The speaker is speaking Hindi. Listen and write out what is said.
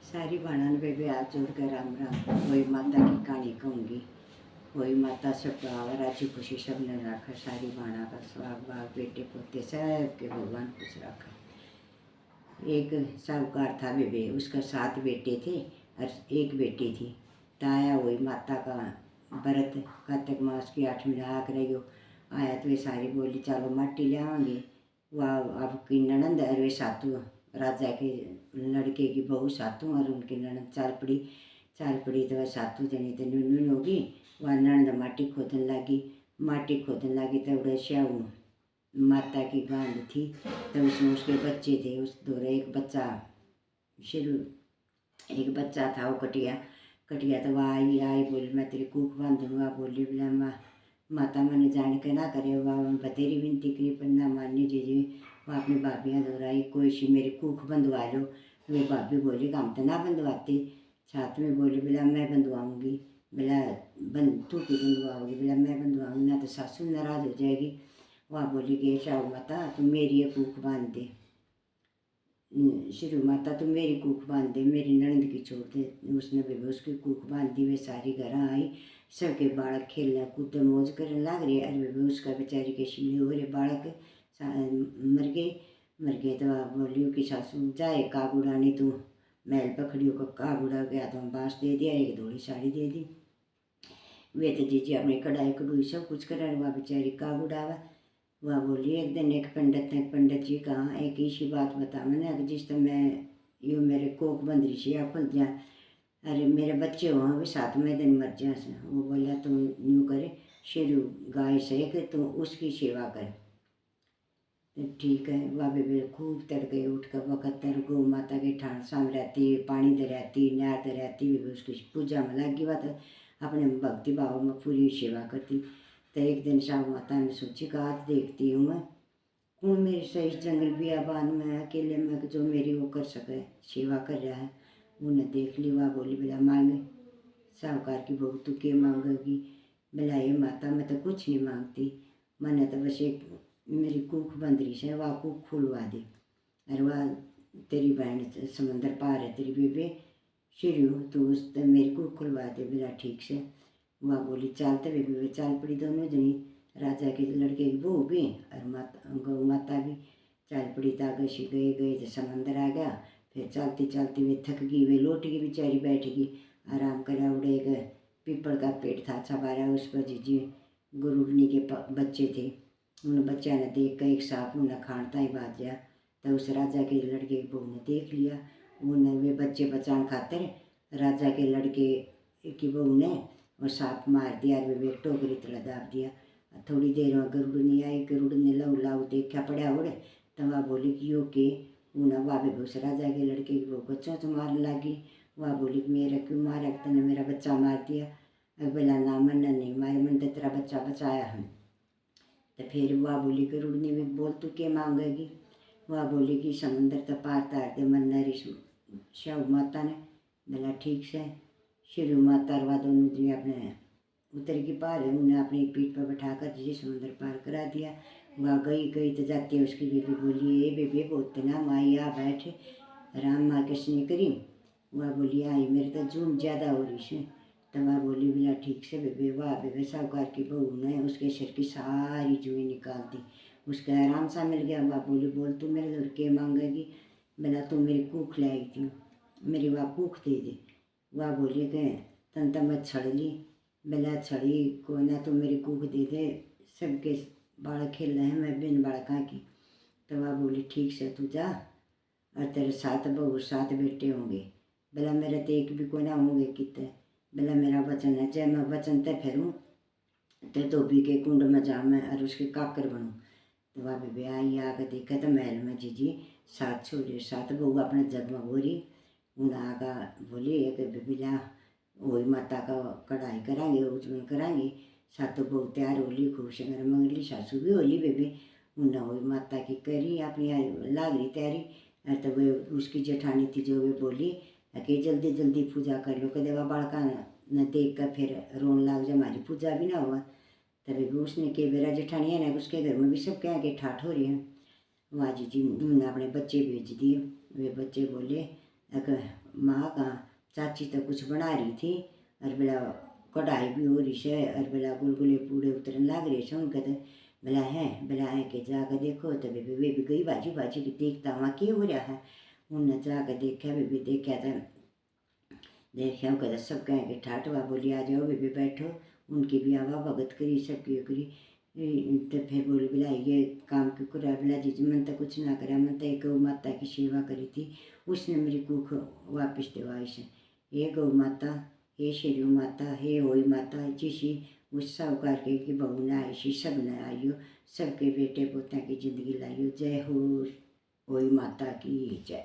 सारी बाणन पे भी हाथ जोड़ कर राम राम। वही माता की कहानी कहूँगी। वही माता सबका राजी खुशी सब ने रखा। सारी बाणा का स्वाग बाग बेटे पोते सब के भगवान खुश रखा। एक साहूकार था बेबे, उसका 7 बेटे थे और एक बेटी थी। ताया वही माता का व्रत कार्तिक मास की 8 महीना आकर रही आया तो वे सारी बोली चलो माटी ले आवेंगे। वह अब की ननंद और वे सातू राजा के लड़के की बहू सातू और उनकी ननंद चाल पड़ी तो वह सातू जनी तो नून होगी। वह ननंद माटी खोदने लगी तो उड़े श्याऊ माता की गांड थी तो उसमें उसके बच्चे थे। उस दौरे एक बच्चा था वो कटिया तो वह आई बोली मैं तेरी कूख बांधूंगा। बोली बोला माता मैंने जान के ना करे। वह बतेरी विनती करी पर ना मानी जी वह अपनी भाभियाँ दोहराई कोई सी मेरी कूख बंधवा लो। वे भाभी बोली हम तो ना बंधवाते। साथ में बोली बोला मैं बंधवाऊँगी। बोला तू क्यों बंधवाओगी? बोला मैं बंधवाऊँगी ना तो सासू नाराज हो जाएगी। वह बोली कि शाहू माता तुम मेरी ये कूख बांध दे। श्री माता तुम मेरी कूख बांध दे, मेरी ननंद की छोड़ दे। उसने भी उसकी कूख बांध दी। वे सारी घर आई सबके बालक खेलने कूदे मौज करने लग रहे। अरे बेबे उसका बेचारी के शीले हो रहे बालक मर गए तो आप बोलियो कि सासू जाए काग उड़ाने तू महल पकड़ियो को काग उड़ा गया तो बाँस दे दिया एक धोड़ी साड़ी दे दी। वे तो जीजी अपनी कढ़ाई कढ़ुई सब कुछ करा वह बेचारी काग उड़ावा। वह बोली एक दिन एक पंडित जी कहाँ एक इसी बात बता मैंने कि जिस तरह मैं यूँ मेरे कोख बंदरी से या खुल जा अरे मेरे बच्चे हो भी 7वें दिन मर जा से। वो बोला तुम यूँ करे शेरू गाय से कि तुम उसकी सेवा कर। तो ठीक है वह बेबे खूब तड़के उठ कर वक़्त गौ माता के ठाण साम रहती पानी दे रहती न्यार दे रहती बेबे उसकी पूजा में लगी हुआ तो अपने भक्ति भाव में पूरी सेवा करती। तो एक दिन शाह माता ने सोची कि आज देखती हूँ मैं कौन मेरे से इस जंगल बियाबान में अकेले में जो मेरी वो कर सके सेवा कर रहा है। उन्हें देख ली। वह बोली बोला मांगे साहूकार की बहू तू क्या मांगेगी? बोला ये माता मैं तो कुछ नहीं मांगती मैंने तो बस एक मेरी कूख बंदरी से वह कूख खुलवा दे। और वह तेरी बहन समंदर पार है तेरी बेबे शिरू तू उस मेरी कूख खुलवा दे। बोला ठीक से। वह बोली चालते बेबे चाल पड़ी दोनों जनी राजा के लड़के की बहू भी और गौ माता भी चाल पड़ी। तागशी गए तो समंदर आ गया। फिर चलती वे थक गई वे लौट गई बेचारी बैठ गई आराम करा। उड़े गए पीपल का पेड़ था अच्छा बारा उस पर जीजी गुरुडनी के बच्चे थे। उन बच्चा ने देख कर एक सांप उन्हें खानता ही बाज गया। तो उस राजा के लड़के की बहू ने देख लिया। उन्हें वे बच्चे बचाने खातिर राजा के लड़के की बहू ने और सांप मार दिया। वे टोकरी तला दाब दिया। थोड़ी देर में गरुड़नी आई। गरुड़ ने लाऊ देखा पड़ा उड़े तो वह बोली कि यो के उन्हें वह भी उस राजा के लड़के की बहू को चोंच मारने लगी। वह बोली कि मेरा क्यों मारा तूने मेरा बच्चा मार दिया? बोला ना मन नहीं मारे मन तो तेरा बच्चा बचाया हम। तो फिर वह बोली गरुड़नी भी बोल तू क्या मांगेगी? वह बोली कि समंदर तो पार तार दे मन नरी शाहू माता ने। बोला ठीक से। शिरू माता और वह दोनों दिन अपने उतर की पार है उन्हें अपनी पीठ पर बैठाकर जी समुद्र पार करा दिया। वह गई तो जाती है उसकी बेबी बोली ए बेबी बहुत ना माई आ बैठ राम माँ किसने करी। वह बोली आई मेरे तो जून ज़्यादा हो रही है। तो वह बोली बोला ठीक से बेबे। वाह बेबे साहूकार की बहू ने उसके सिर की सारी जुएँ निकाल दी। उसका आराम सा मिल गया। वह बोली बोल तू मेरे घर के मांगेगी? बोला तू मेरी कूख लाई थी मेरी वह कूख दे दे। वह बोली कि तन तो मैं छड़ ली। बोला छड़ी को ना तू मेरी कूख दे दे सबके बालक खेल रहे हैं मैं बिन बालका की। तो वह बोली ठीक से तू जा और तेरे 7 बहू 7 बेटे होंगे। बोला मेरे तो एक भी को ना होंगे कितने। बोला मेरा वचन है चाहे मैं वचन ते फेरूँ तो धोबी के कुंड में जा मैं और उसके काकर बनूँ। तो वह बेबे आई आकर देखा तो महल में जीजी 7 छोड़े 7 बहू अपने जगमग हो रही। उन्हें आगा बोली एक बेबीला वही माता का कढ़ाई कराएंगे उजमन कराएंगे। 7 बहू तैयार होली खूब शंगर मंगली सासू भी होली बेबे। उन्हें वही माता की करी अपनी लाग रही तैयारी। तो वे उसकी जेठानी थी जो वे बोली कि जल्दी जल्दी पूजा कर लो कदे वह बालका न देख कर फिर रोन लाग जाए हमारी पूजा भी ना हुआ। तभी भी उसने के मेरा जेठानी है ना उसके घर में भी सब कह के ठाठ हो रही है। वहाँ जी उन्होंने अपने बच्चे भेज दिए। वे बच्चे बोले एक माँ का चाची तो कुछ बना रही थी और बोला कढ़ाई भी हो रही है और बोला गुलगुले पूड़े उतरन लाग रहे थे उनके तो बोला है कि जाकर देखो तो बेबी वे भी गई बाजी बाजी की देखता वहाँ क्या हो रहा है। उन्हें जाकर देखा बेबी देखा तो देखा कहते सब कहें कि ठाटवा बोली आ जाओ बेबी बैठो। उनकी भी आवा भगत करी सबकी करी तो फिर बोली बोला ये काम क्यों करा बोला जी मन तो कुछ ना करा मन तो एक गौ माता की सेवा करी थी उसने मेरी कुख वापस दिवाई से। हे गौ माता हे शेरू माता हे होई माता जिसी उस सब करके कि बहू न आई सब न आइयो सबके बेटे पोता की जिंदगी लाइयो। जय हो होई माता की जय।